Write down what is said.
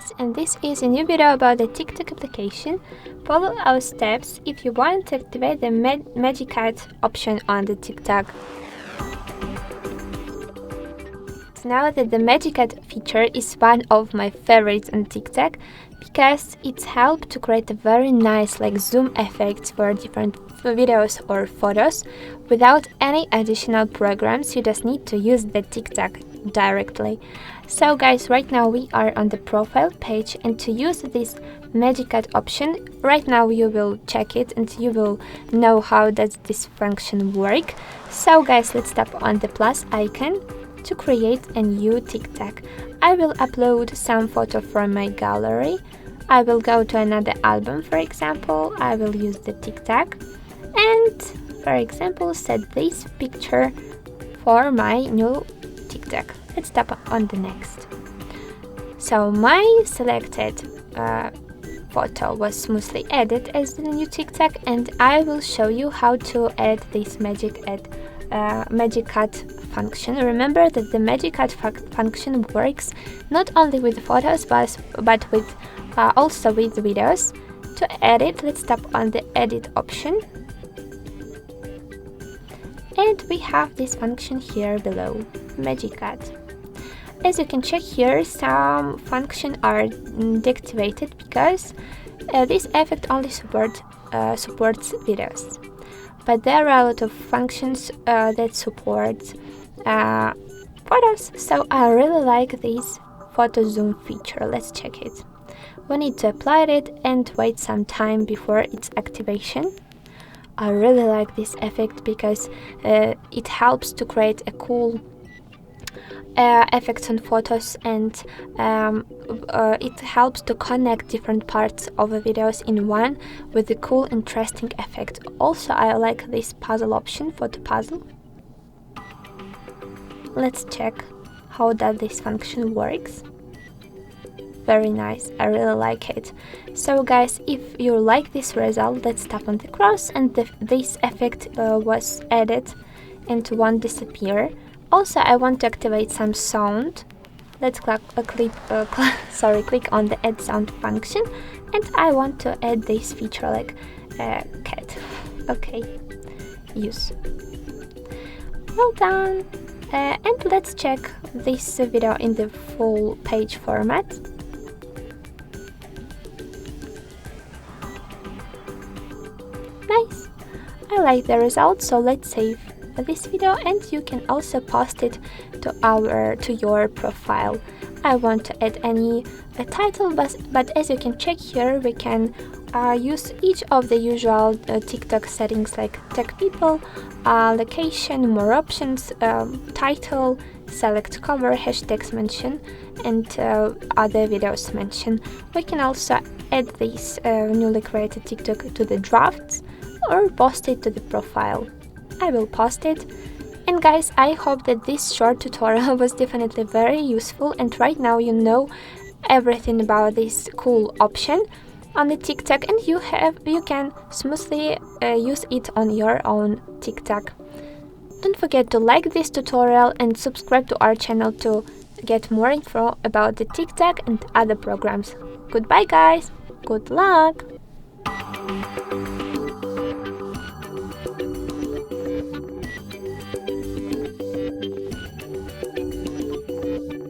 guys, and this is a new video about the TikTok application. Follow our steps if you want to activate the MagiCut option on the TikTok. Now that the MagiCut feature is one of my favorites on TikTok because it helps to create a very nice zoom effects for different videos or photos without any additional programs. You just need to use the TikTok directly. So guys, right now we are on the profile page, and to use this MagiCut option, right now you will check it and you will know how does this function work. So guys, let's tap on the plus icon to create a new TikTok. I will upload some photo from my gallery. I will go to another album, for example. I will use the TikTok and, for example, set this picture for my new TikTok. Let's tap on the next. So my selected photo was smoothly added as the new TikTok, and I will show you how to add this MagiCut function. Remember that the MagiCut function works not only with photos but with also with videos. To edit, let's tap on the edit option, and we have this function here below, MagiCut. As you can check here, some functions are deactivated because this effect only supports videos. But there are a lot of functions that support photos, so I really like this photo zoom feature. Let's check it. We need to apply it and wait some time before its activation. I really like this effect because it helps to create a cool effects on photos, and it helps to connect different parts of the videos in one with a cool, interesting effect. Also, I like this puzzle option, photo puzzle. Let's check how that this function works. Very nice, I really like it. So guys, if you like this result, let's tap on the cross, and this effect was added and won't disappear. Also, I want to activate some sound. Let's click on the add sound function, and I want to add this feature like cat. Okay, use. Well done. And let's check this video in the full page format. Nice. I like the result, so let's save this video, and you can also post it to your profile. I want to add any title, but as you can check here, we can use each of the usual TikTok settings like tag people, location, more options, title, select cover, hashtags mention, and other videos mention. We can also add this newly created TikTok to the drafts or post it to the profile. I will post it. And guys, I hope that this short tutorial was definitely very useful, and right now you know everything about this cool option on the TikTok, and you can smoothly use it on your own TikTok. Don't forget to like this tutorial and subscribe to our channel to get more info about the TikTok and other programs. Goodbye guys, good luck!